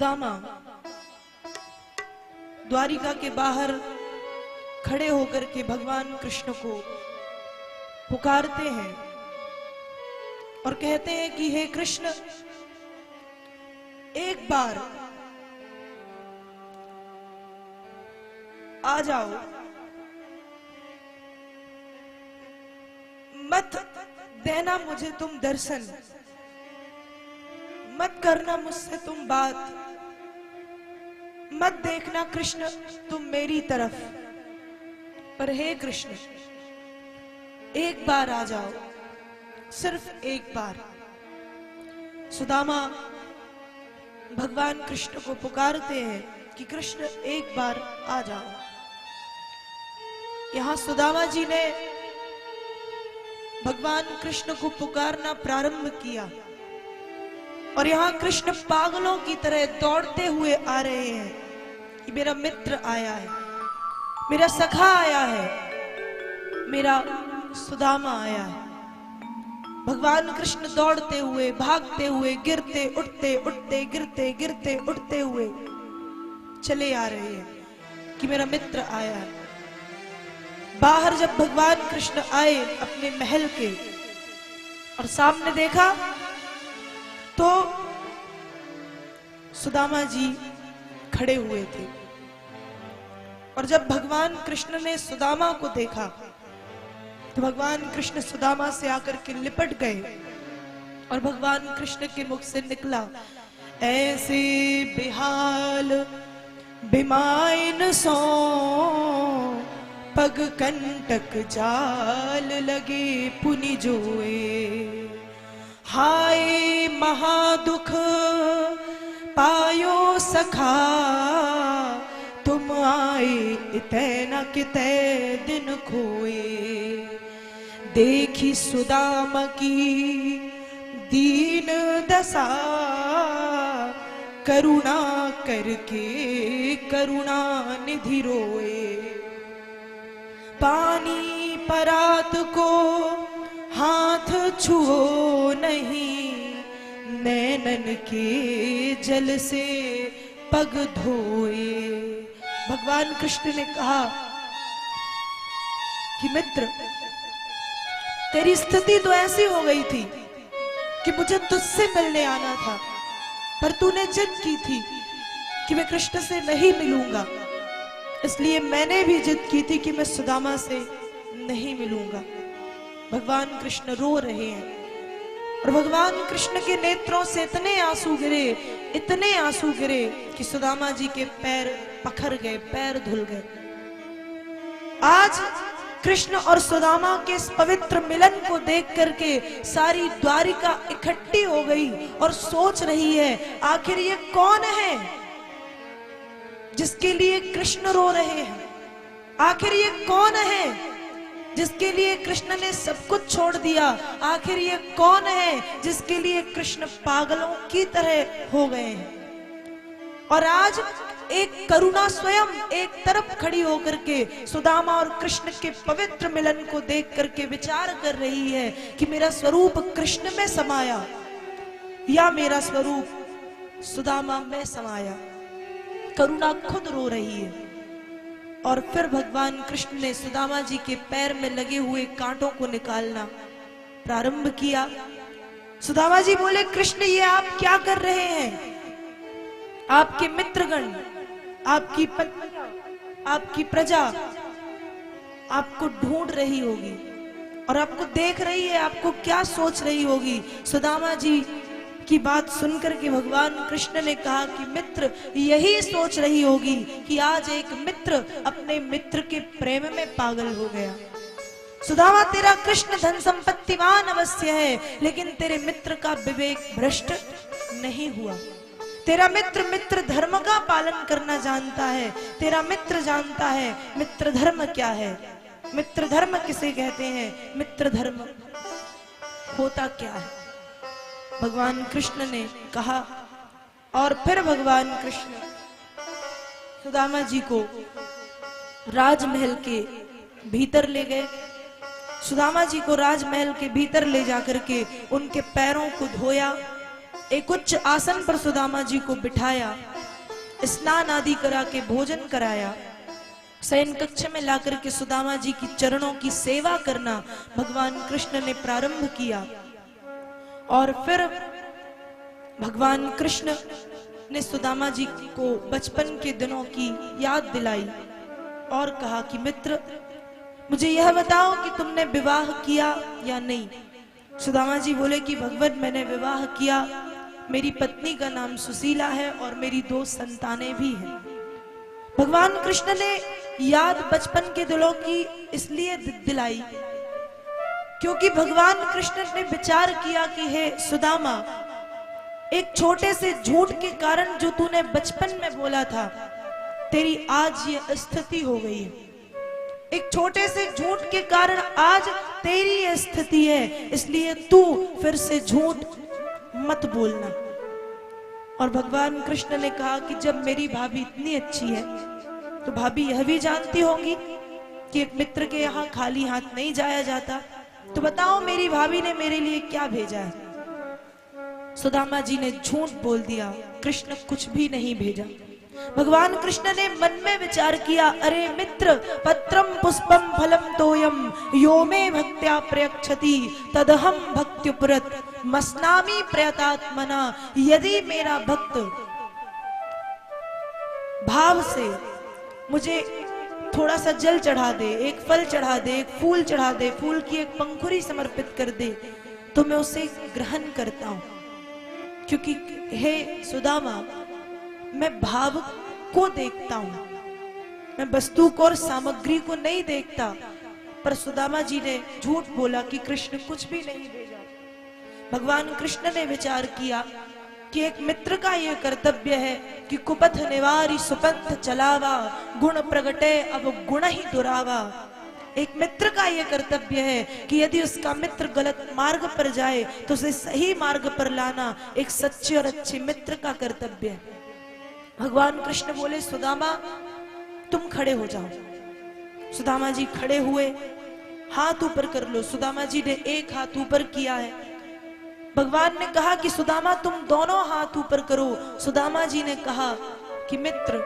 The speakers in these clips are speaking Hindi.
सुदामा द्वारिका के बाहर खड़े होकर के भगवान कृष्ण को पुकारते हैं और कहते हैं कि हे कृष्ण, एक बार आ जाओ, मत देना मुझे तुम दर्शन, मत करना मुझसे तुम बात, मत देखना कृष्ण तुम मेरी तरफ, पर हे कृष्ण एक बार आ जाओ, सिर्फ एक बार। सुदामा भगवान कृष्ण को पुकारते हैं कि कृष्ण एक बार आ जाओ। यहां सुदामा जी ने भगवान कृष्ण को पुकारना प्रारंभ किया और यहां कृष्ण पागलों की तरह दौड़ते हुए आ रहे हैं कि मेरा मित्र आया है, मेरा सखा आया है, मेरा सुदामा आया है। भगवान कृष्ण दौड़ते हुए, भागते हुए, गिरते उठते, उठते गिरते, गिरते उठते हुए चले आ रहे हैं कि मेरा मित्र आया है। बाहर जब भगवान कृष्ण आए अपने महल के और सामने देखा तो सुदामा जी खड़े हुए थे, और जब भगवान कृष्ण ने सुदामा को देखा तो भगवान कृष्ण सुदामा से आकर के लिपट गए और भगवान कृष्ण के मुख से निकला, ऐसे बेहाल बिमाइन सो पग कंटक जाल लगे पुनि जोए, हाय महादुख पायो सखा तुम आए इतै न कितै दिन खोए, देखी सुदामा की दीन दशा करुणा करके करुणा निधि रोए, पानी परात को हाथ छुओ नहीं, नैनन के जल से पग धोए। भगवान कृष्ण ने कहा कि मित्र, तेरी स्थिति तो ऐसी हो गई थी कि मुझे तुझसे मिलने आना था, पर तूने जिद की थी कि मैं कृष्ण से नहीं मिलूंगा, इसलिए मैंने भी जिद की थी कि मैं सुदामा से नहीं मिलूंगा। भगवान कृष्ण रो रहे हैं और भगवान कृष्ण के नेत्रों से इतने आंसू गिरे, इतने आंसू गिरे कि सुदामा जी के पैर पखर गए, पैर धुल गए। आज कृष्ण और सुदामा के इस पवित्र मिलन को देख करके सारी द्वारिका इकट्ठी हो गई और सोच रही है, आखिर ये कौन है जिसके लिए कृष्ण रो रहे हैं? आखिर ये कौन है जिसके लिए कृष्ण ने सब कुछ छोड़ दिया? आखिर ये कौन है जिसके लिए कृष्ण पागलों की तरह हो गए हैं? और आज एक करुणा स्वयं एक तरफ खड़ी होकर के सुदामा और कृष्ण के पवित्र मिलन को देख करके विचार कर रही है कि मेरा स्वरूप कृष्ण में समाया या मेरा स्वरूप सुदामा में समाया। करुणा खुद रो रही है। और फिर भगवान कृष्ण ने सुदामा जी के पैर में लगे हुए कांटों को निकालना प्रारंभ किया। सुदामा जी बोले, कृष्ण ये आप क्या कर रहे हैं? आपके मित्रगण, आपकी पत्नी, आपकी प्रजा आपको ढूंढ रही होगी और आपको देख रही है, आपको क्या सोच रही होगी। सुदामा जी की बात सुनकर के भगवान कृष्ण ने कहा कि मित्र यही सोच रही होगी कि आज एक मित्र अपने मित्र के प्रेम में पागल हो गया। सुदामा, तेरा कृष्ण धन संपत्तिवान अवश्य है, लेकिन तेरे मित्र का विवेक भ्रष्ट नहीं हुआ। तेरा मित्र धर्म का पालन करना जानता है। तेरा मित्र जानता है मित्र धर्म क्या है, मित्र धर्म किसे कहते हैं, मित्र धर्म होता क्या है। भगवान कृष्ण ने कहा और फिर भगवान कृष्ण सुदामा जी को राजमहल के भीतर ले गए। सुदामा जी को राजमहल के भीतर ले जाकर के उनके पैरों को धोया, एक उच्च आसन पर सुदामा जी को बिठाया स्नान आदि करा के भोजन कराया, शयन कक्ष में लाकर के सुदामा जी की चरणों की सेवा करना भगवान कृष्ण ने प्रारंभ किया। और फिर भगवान कृष्ण ने सुदामा जी को बचपन के दिनों की याद दिलाई और कहा कि मित्र, मुझे यह बताओ कि तुमने विवाह किया या नहीं। सुदामा जी बोले कि भगवान, मैंने विवाह किया, मेरी पत्नी का नाम सुशीला है और मेरी 2 संतानें भी हैं। भगवान कृष्ण ने याद बचपन के दिनों की इसलिए दिलाई क्योंकि भगवान कृष्ण ने विचार किया कि हे सुदामा, एक छोटे से झूठ के कारण जो तूने बचपन में बोला था, तेरी आज ये स्थिति हो गई है। एक छोटे से झूठ के कारण आज तेरी ये स्थिति है, इसलिए तू फिर से झूठ मत बोलना। और भगवान कृष्ण ने कहा कि जब मेरी भाभी इतनी अच्छी है तो भाभी यह भी जानती होंगी कि एक मित्र के यहाँ खाली हाथ नहीं जाया जाता, तो बताओ मेरी भाभी ने मेरे लिए क्या भेजा है। सुदामा जी ने झूठ बोल दिया, कृष्ण कुछ भी नहीं भेजा। भगवान कृष्ण ने मन में विचार किया, अरे मित्र, पत्रम पुष्पम फलम तोयम यो मे भक्त्या प्रयच्छति तदहम भक्त्युपरत मस्नामि प्रयतात्मना। यदि मेरा भक्त भाव से मुझे थोड़ा सा जल चढ़ा दे, एक फल चढ़ा दे, एक फूल चढ़ा दे, फूल की एक पंखुड़ी समर्पित कर दे, तो मैं उसे ग्रहण करता हूं। क्योंकि हे सुदामा, मैं भाव को देखता हूं, मैं वस्तु को और सामग्री को नहीं देखता। पर सुदामा जी ने झूठ बोला कि कृष्ण कुछ भी नहीं भेजा। भगवान कृष्ण ने विचार किया कि एक मित्र का यह कर्तव्य है कि कुपथ निवारी सुपंथ चलावा, गुण प्रगटे अब गुण ही दुरावा। एक मित्र का यह कर्तव्य है कि यदि उसका मित्र गलत मार्ग पर जाए तो उसे सही मार्ग पर लाना एक सच्चे और अच्छे मित्र का कर्तव्य है। भगवान कृष्ण बोले, सुदामा तुम खड़े हो जाओ। सुदामा जी खड़े हुए, हाथ ऊपर कर लो। सुदामा जी ने एक हाथ ऊपर किया है। भगवान ने कहा कि सुदामा तुम दोनों हाथ ऊपर करो। सुदामा जी ने कहा कि मित्र,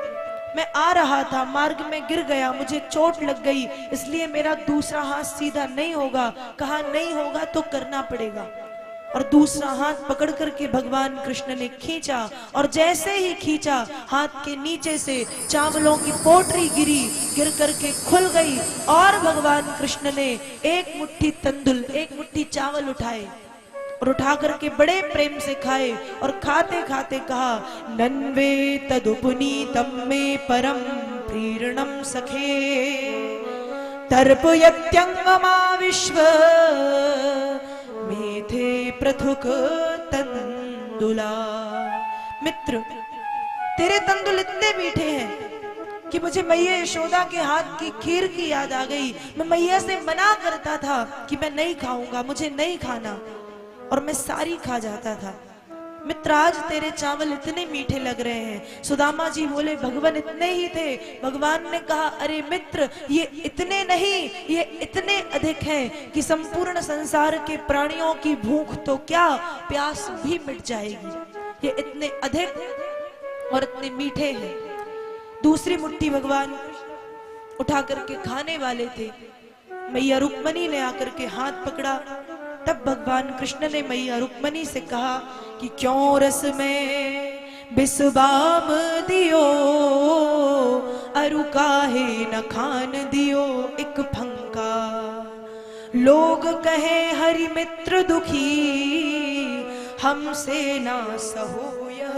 मैं आ रहा था, मार्ग में गिर गया, मुझे चोट लग गई, इसलिए मेरा दूसरा हाथ सीधा नहीं होगा। कहा नहीं होगा तो करना पड़ेगा। और दूसरा हाथ पकड़ करके भगवान कृष्ण ने खींचा, और जैसे ही खींचा हाथ के नीचे से चावलों की पोटरी गिरी, गिर करके खुल गई। और भगवान कृष्ण ने एक मुट्ठी तंदुल, एक मुट्ठी चावल उठाए और उठा करके बड़े प्रेम से खाए। और खाते खाते कहा, नन्वे तदुपुनीतम में परम प्रीरणम सखे तर्पयत्यंगमा विश्व मेथे पृथुक तंदुला। मित्र, तेरे तंदुल इतने मीठे हैं कि मुझे मैया यशोदा के हाथ की खीर की याद आ गई। मैं मैया से मना करता था कि मैं नहीं खाऊंगा, मुझे नहीं खाना, और मैं सारी खा जाता था। मित्र, आज तेरे चावल इतने मीठे लग रहे हैं। सुदामा जी बोले, भगवान इतने ही थे। भगवान ने कहा, अरे मित्र, ये इतने नहीं, ये इतने अधिक हैं कि संपूर्ण संसार के प्राणियों की भूख तो क्या, प्यास भी मिट जाएगी। ये इतने अधिक और इतने मीठे हैं। दूसरी मुट्ठी भगवान उठा करके खाने वाले थे। मैया रुक्मणी ने आकर के हाथ पकड़ा। तब भगवान कृष्ण ने मैया रुक्मणी से कहा कि क्यों रस में बिस्बाम दियो, अरु काहे न खान दियो एक फंका। लोग कहे हरि मित्र दुखी, हमसे ना सहो यह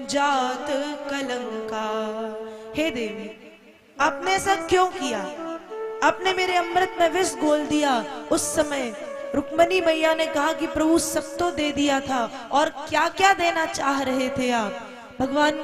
जात कलंका। हे देवी, आपने ऐसा क्यों किया? आपने मेरे अमृत में विष घोल दिया। उस समय रुक्मणी मैया ने कहा कि प्रभु सब तो दे दिया था, और क्या क्या देना चाह रहे थे आप? भगवान